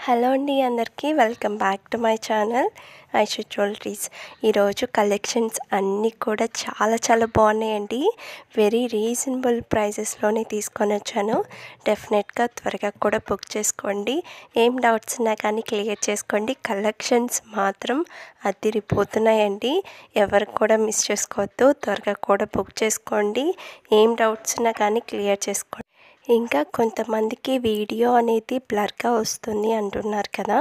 Hello అండి అందరికీ welcome back to my channel Aishu jewelleries. ఈరోజు కలెక్షన్స్ అన్నీ కూడా చాలా బాగున్నాయండి. వెరీ రీజనబుల్ ప్రైజెస్లోనే తీసుకొని వచ్చాను. డెఫినెట్గా త్వరగా కూడా బుక్ చేసుకోండి. ఏం డౌట్స్ ఉన్నా కానీ క్లియర్ చేసుకోండి. కలెక్షన్స్ మాత్రం అదిరిపోతున్నాయండి. ఎవరు కూడా మిస్ చేసుకోవద్దు. త్వరగా కూడా బుక్ చేసుకోండి. ఏం డౌట్స్ ఉన్నా కానీ క్లియర్ చేసుకోండి. ఇంకా కొంతమందికి వీడియో అనేది బ్లర్గా వస్తుంది అంటున్నారు కదా,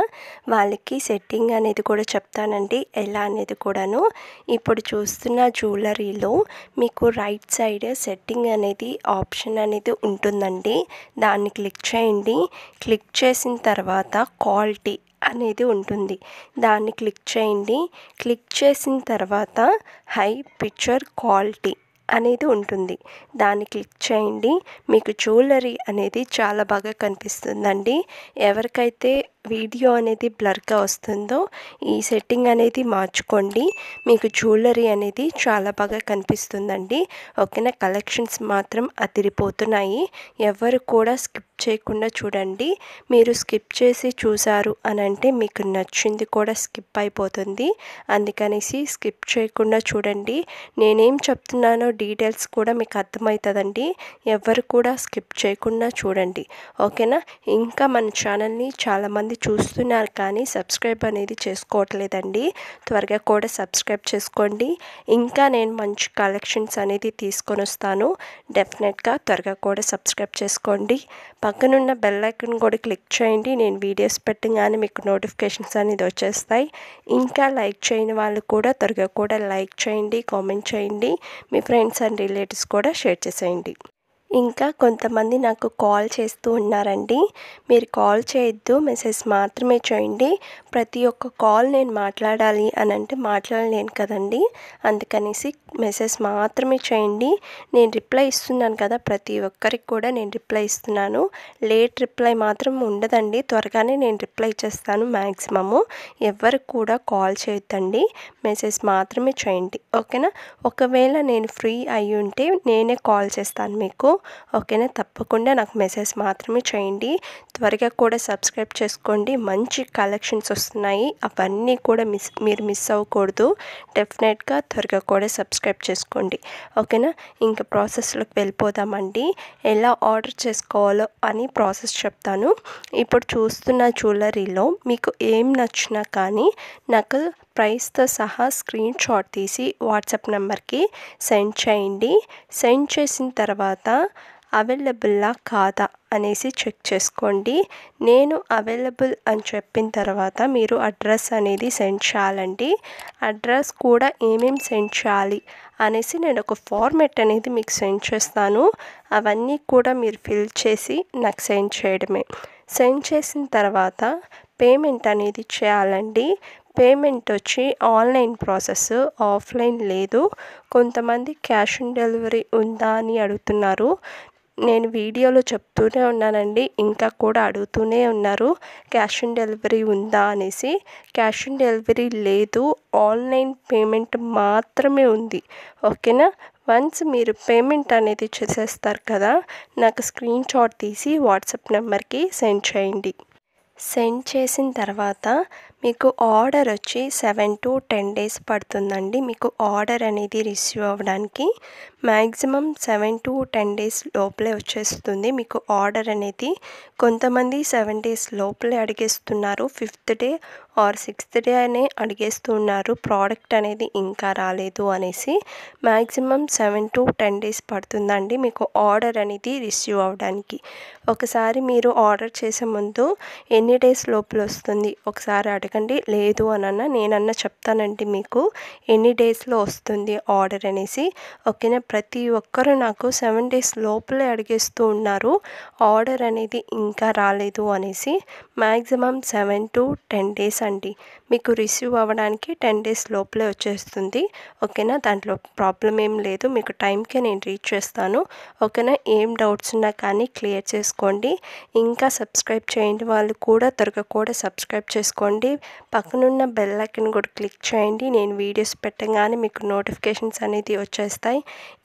వాళ్ళకి సెట్టింగ్ అనేది కూడా చెప్తానండి ఎలా అనేది కూడాను. ఇప్పుడు చూస్తున్న జ్యువెలరీలో మీకు రైట్ సైడ్ సెట్టింగ్ అనేది ఆప్షన్ అనేది ఉంటుందండి. దాన్ని క్లిక్ చేయండి. క్లిక్ చేసిన తర్వాత క్వాలిటీ అనేది ఉంటుంది. దాన్ని క్లిక్ చేయండి. క్లిక్ చేసిన తర్వాత హై పిక్చర్ క్వాలిటీ అనేది ఉంటుంది. దాన్ని క్లిక్ చేయండి. మీకు జ్యువెలరీ అనేది చాలా బాగా కనిపిస్తుందండి. ఎవరికైతే వీడియో అనేది బ్లర్గా వస్తుందో ఈ సెట్టింగ్ అనేది మార్చుకోండి. మీకు జ్యువెలరీ అనేది చాలా బాగా కనిపిస్తుందండి. ఓకేనా. కలెక్షన్స్ మాత్రం అదిరిపోతున్నాయి. ఎవరు కూడా స్కిప్ చేయకుండా చూడండి. మీరు స్కిప్ చేసి చూసారు అని అంటే మీకు నచ్చింది కూడా స్కిప్ అయిపోతుంది. అందుకనేసి స్కిప్ చేయకుండా చూడండి. నేనేం చెప్తున్నానో డీటెయిల్స్ కూడా మీకు అర్థమవుతుందండి. ఎవరు కూడా స్కిప్ చేయకుండా చూడండి. ఓకేనా. ఇంకా మన ఛానల్ని చాలామంది చూస్తున్నారు కానీ సబ్స్క్రైబ్ అనేది చేసుకోవట్లేదండి. త్వరగా కూడా సబ్స్క్రైబ్ చేసుకోండి. ఇంకా నేను మంచి కలెక్షన్స్ అనేది తీసుకొని వస్తాను. డెఫినెట్గా త్వరగా కూడా సబ్స్క్రైబ్ చేసుకోండి. పక్కనున్న బెల్ ఐకాన్ కూడా క్లిక్ చేయండి. నేను వీడియోస్ పెట్టగానే మీకు నోటిఫికేషన్స్ అనేది వచ్చేస్తాయి. ఇంకా లైక్ చేయని వాళ్ళు కూడా త్వరగా కూడా లైక్ చేయండి, కామెంట్ చేయండి. మీ ఫ్రెండ్స్ అండ్ రిలేటివ్స్ కూడా షేర్ చేసేయండి. ఇంకా కొంతమంది నాకు కాల్ చేస్తూ ఉన్నారండి. మీరు కాల్ చేయొద్దు, మెసేజ్ మాత్రమే చేయండి. ప్రతి ఒక్క కాల్ నేను మాట్లాడాలి అని అంటే మాట్లాడలేను కదండి. అందుకనేసి మెసేజ్ మాత్రమే చేయండి. నేను రిప్లై ఇస్తున్నాను కదా, ప్రతి ఒక్కరికి కూడా నేను రిప్లై ఇస్తున్నాను. లేట్ రిప్లై మాత్రం ఉండదండి. త్వరగానే నేను రిప్లై చేస్తాను మ్యాక్సిమము. ఎవరు కూడా కాల్ చేయొద్దండి, మెసేజ్ మాత్రమే చేయండి. ఓకేనా. ఒకవేళ నేను ఫ్రీ అయ్యి ఉంటే నేనే కాల్ చేస్తాను మీకు. ఓకేనా. తప్పకుండా నాకు మెసేజ్ మాత్రమే చేయండి. త్వరగా కూడా సబ్స్క్రైబ్ చేసుకోండి. మంచి కలెక్షన్స్ వస్తున్నాయి. అవన్నీ కూడా మీరు మిస్ అవ్వకూడదు. డెఫినెట్గా త్వరగా కూడా సబ్స్క్రైబ్ చేసుకోండి. ఓకేనా. ఇంకా ప్రాసెస్లోకి వెళ్ళిపోదామండి. ఎలా ఆర్డర్ చేసుకోవాలో అని ప్రాసెస్ చెప్తాను. ఇప్పుడు చూస్తున్న జ్యువెలరీలో మీకు ఏం నచ్చినా కానీ నాకు ప్రైస్తో సహా స్క్రీన్ షాట్ తీసి వాట్సాప్ నెంబర్కి సెండ్ చేయండి. సెండ్ చేసిన తర్వాత అవైలబుల్లా కాదా అనేసి చెక్ చేసుకోండి. నేను అవైలబుల్ అని చెప్పిన తర్వాత మీరు అడ్రస్ అనేది సెండ్ చేయాలండి. అడ్రస్ కూడా ఏమేమి సెండ్ చేయాలి అనేసి నేను ఒక ఫార్మెట్ అనేది మీకు సెండ్ చేస్తాను. అవన్నీ కూడా మీరు ఫిల్ చేసి నాకు సెండ్ చేయడమే. సెండ్ చేసిన తర్వాత పేమెంట్ అనేది చేయాలండి. పేమెంట్ వచ్చి ఆన్లైన్ ప్రాసెస్, ఆఫ్లైన్ లేదు. కొంతమంది క్యాష్ ఆన్ డెలివరీ ఉందా అని అడుగుతున్నారు. నేను వీడియోలో చెప్తూనే ఉన్నానండి, ఇంకా కూడా అడుగుతూనే ఉన్నారు క్యాష్ ఆన్ డెలివరీ ఉందా అనేసి. క్యాష్ ఆన్ డెలివరీ లేదు, ఆన్లైన్ పేమెంట్ మాత్రమే ఉంది. ఓకేనా. వన్స్ మీరు పేమెంట్ అనేది చేసేస్తారు కదా, నాకు స్క్రీన్ షాట్ తీసి వాట్సాప్ నెంబర్కి సెండ్ చేయండి. సెండ్ చేసిన తర్వాత మీకు ఆర్డర్ వచ్చి 7 to 10 days పడుతుందండి. మీకు ఆర్డర్ అనేది రిసీవ్ అవ్వడానికి మ్యాక్సిమం 7 to 10 days లోపలే వచ్చేస్తుంది మీకు ఆర్డర్ అనేది. కొంతమంది 7 days లోపలే అడిగేస్తున్నారు. 5th day are 6th day అనే అడిగేస్తున్నారు, ప్రోడక్ట్ అనేది ఇంకా రాలేదు అనేసి. మ్యాక్సిమం 7 to 10 days పడుతుందండి మీకు ఆర్డర్ అనేది రిసీవ్ అవ్వడానికి. ఒకసారి మీరు ఆర్డర్ చేసే ముందు ఎన్ని డేస్ లోపల వస్తుంది ఒకసారి అడగండి. లేదు అనన్నా నేనన్నా చెప్తానండి మీకు ఎన్ని డేస్లో వస్తుంది ఆర్డర్ అనేసి. ఓకేనా. ప్రతి ఒక్కరు నాకు 7 days లోపలే అడిగేస్తూ ఉన్నారు ఆర్డర్ అనేది ఇంకా రాలేదు అనేసి. మ్యాక్సిమం 7 to 10 days అండి మీకు రిసీవ్ అవ్వడానికి. 10 days లోపలే వచ్చేస్తుంది. ఓకేనా. దాంట్లో ప్రాబ్లం ఏం లేదు, మీకు టైంకే నేను రీచ్ చేస్తాను. ఓకేనా. ఏం డౌట్స్ ఉన్నా కానీ క్లియర్ చేసుకోండి. ఇంకా సబ్స్క్రైబ్ చేయండి వాళ్ళు కూడా త్వరగా కూడా సబ్స్క్రైబ్ చేసుకోండి. పక్కనున్న బెల్ ఐకాన్ కూడా క్లిక్ చేయండి. నేను వీడియోస్ పెట్టగానే మీకు నోటిఫికేషన్స్ అనేది వచ్చేస్తాయి.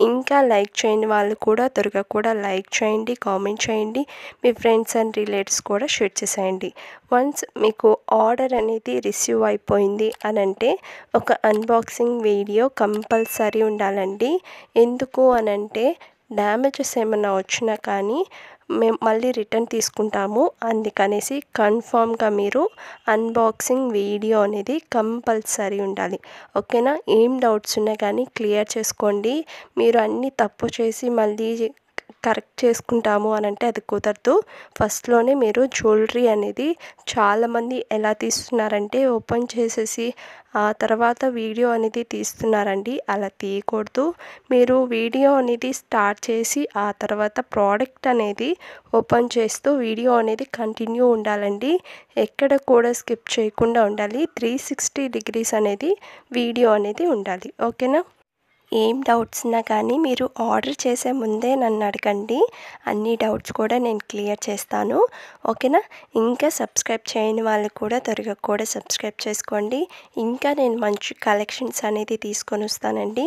ఇంకా లైక్ చేయని వాళ్ళు కూడా త్వరగా కూడా లైక్ చేయండి, కామెంట్ చేయండి, మీ ఫ్రెండ్స్ అండ్ రిలేటివ్స్ కూడా షేర్ చేసేయండి. వన్స్ మీకు ఆర్డర్ అనేది రిసీవ్ అయిపోయింది అని అంటే ఒక అన్బాక్సింగ్ వీడియో కంపల్సరీ ఉండాలండి. ఎందుకు అని అంటే డ్యామేజెస్ ఏమైనా వచ్చినా కానీ మేము మళ్ళీ రిటర్న్ తీసుకుంటాము. అందుకనేసి కన్ఫామ్గా మీరు అన్బాక్సింగ్ వీడియో అనేది కంపల్సరీ ఉండాలి. ఓకేనా? ఏం డౌట్స్ ఉన్నా కానీ క్లియర్ చేసుకోండి. మీరు అన్నీ తప్పు చేసి మళ్ళీ కరెక్ట్ చేసుకుంటాము అని అంటే అది కుదరదు. ఫస్ట్లోనే మీరు జ్యువెలరీ అనేది చాలామంది ఎలా తీస్తున్నారంటే ఓపెన్ చేసేసి ఆ తర్వాత వీడియో అనేది తీస్తున్నారండి. అలా తీయకూడదు. మీరు వీడియో అనేది స్టార్ట్ చేసి ఆ తర్వాత ప్రోడక్ట్ అనేది ఓపెన్ చేస్తూ వీడియో అనేది కంటిన్యూ ఉండాలండి. ఎక్కడ కూడా స్కిప్ చేయకుండా ఉండాలి. 360 degrees అనేది వీడియో అనేది ఉండాలి. ఓకేనా? ఏం డౌట్స్ ఉన్నా కానీ మీరు ఆర్డర్ చేసే ముందే నన్ను అడగండి. అన్ని డౌట్స్ కూడా నేను క్లియర్ చేస్తాను. ఓకేనా? ఇంకా సబ్స్క్రైబ్ చేయని వాళ్ళు కూడా త్వరగా కూడా సబ్స్క్రైబ్ చేసుకోండి. ఇంకా నేను మంచి కలెక్షన్స్ అనేది తీసుకొని వస్తానండి.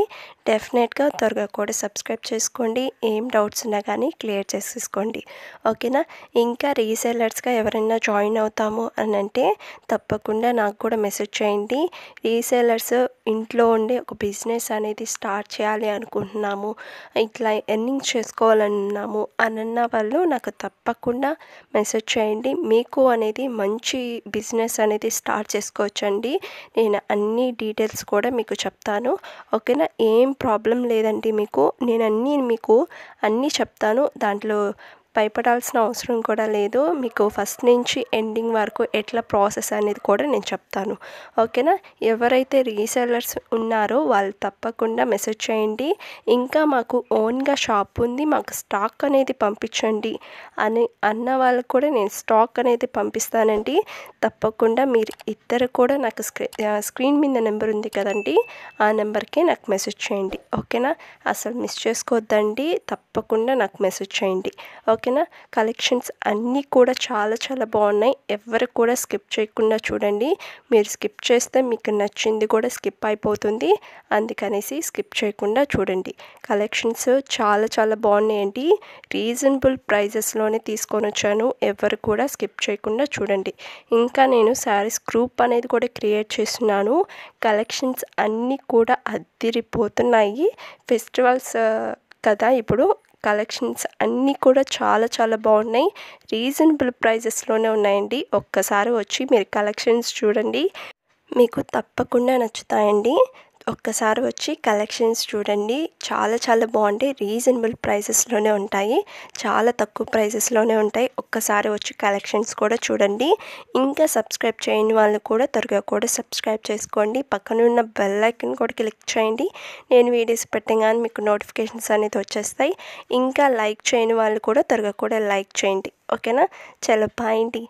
డెఫినెట్గా త్వరగా కూడా సబ్స్క్రైబ్ చేసుకోండి. ఏం డౌట్స్ ఉన్నా కానీ క్లియర్ చేసేసుకోండి. ఓకేనా? ఇంకా రీసెల్లర్స్గా ఎవరైనా జాయిన్ అవుతాము అని అంటే తప్పకుండా నాకు కూడా మెసేజ్ చేయండి. రీసెల్లర్స్ ఇంట్లో ఉండే ఒక బిజినెస్ అనేది స్టార్ట్ చేయాలి అనుకుంటున్నాము, ఇట్లా ఎర్నింగ్స్ చేసుకోవాలన్నాము అన్న వాళ్ళు నాకు తప్పకుండా మెసేజ్ చేయండి. మీకు అనేది మంచి బిజినెస్ అనేది స్టార్ట్ చేసుకోవచ్చండి. నేను అన్ని డీటెయిల్స్ కూడా మీకు చెప్తాను. ఓకేనా? ఏం ప్రాబ్లం లేదండి. మీకు అన్నీ చెప్తాను. దాంట్లో భయపడాల్సిన అవసరం కూడా లేదు. మీకు ఫస్ట్ నుంచి ఎండింగ్ వరకు ఎట్లా ప్రాసెస్ అనేది కూడా నేను చెప్తాను. ఓకేనా? ఎవరైతే రీసెల్లర్స్ ఉన్నారో వాళ్ళు తప్పకుండా మెసేజ్ చేయండి. ఇంకా మాకు ఓన్గా షాప్ ఉంది, మాకు స్టాక్ అనేది పంపించండి అని అన్న వాళ్ళకు కూడా నేను స్టాక్ అనేది పంపిస్తానండి. తప్పకుండా మీరు ఇద్దరు కూడా నాకు స్క్రీన్ మీద నెంబర్ ఉంది కదండి, ఆ నెంబర్కే నాకు మెసేజ్ చేయండి. ఓకేనా? అసలు మిస్ చేసుకోవద్దండి. తప్పకుండా నాకు మెసేజ్ చేయండి. ఓకేనా? కలెక్షన్స్ అన్నీ కూడా చాలా చాలా బాగున్నాయి. ఎవరు కూడా స్కిప్ చేయకుండా చూడండి. మీరు స్కిప్ చేస్తే మీకు నచ్చింది కూడా స్కిప్ అయిపోతుంది. అందుకనేసి స్కిప్ చేయకుండా చూడండి. కలెక్షన్స్ చాలా చాలా బాగున్నాయండి. రీజనబుల్ ప్రైజెస్లోనే తీసుకొని వచ్చాను. ఎవరు కూడా స్కిప్ చేయకుండా చూడండి. ఇంకా నేను శారీస్ గ్రూప్ అనేది కూడా క్రియేట్ చేస్తున్నాను. కలెక్షన్స్ అన్నీ కూడా అదిరిపోతున్నాయి. ఫెస్టివల్స్ కదా ఇప్పుడు. కలెక్షన్స్ అన్నీ కూడా చాలా చాలా బాగున్నాయి. రీజనబుల్ ప్రైజెస్లోనే ఉన్నాయండి. ఒక్కసారి వచ్చి మీరు కలెక్షన్స్ చూడండి, మీకు తప్పకుండా నచ్చుతాయండి. ఒక్కసారి వచ్చి కలెక్షన్స్ చూడండి. చాలా చాలా బాగుంటాయి. రీజనబుల్ ప్రైసెస్లోనే ఉంటాయి. చాలా తక్కువ ప్రైసెస్లోనే ఉంటాయి. ఒక్కసారి వచ్చి కలెక్షన్స్ కూడా చూడండి. ఇంకా సబ్స్క్రైబ్ చేయని వాళ్ళు కూడా త్వరగా కూడా సబ్స్క్రైబ్ చేసుకోండి. పక్కనున్న బెల్ ఐకాన్ కూడా క్లిక్ చేయండి. నేను వీడియోస్ పెట్టగానే మీకు నోటిఫికేషన్స్ అనేది వచ్చేస్తాయి. ఇంకా లైక్ చేయని వాళ్ళు కూడా త్వరగా కూడా లైక్ చేయండి. ఓకేనా? చలో బాయ్ అండి.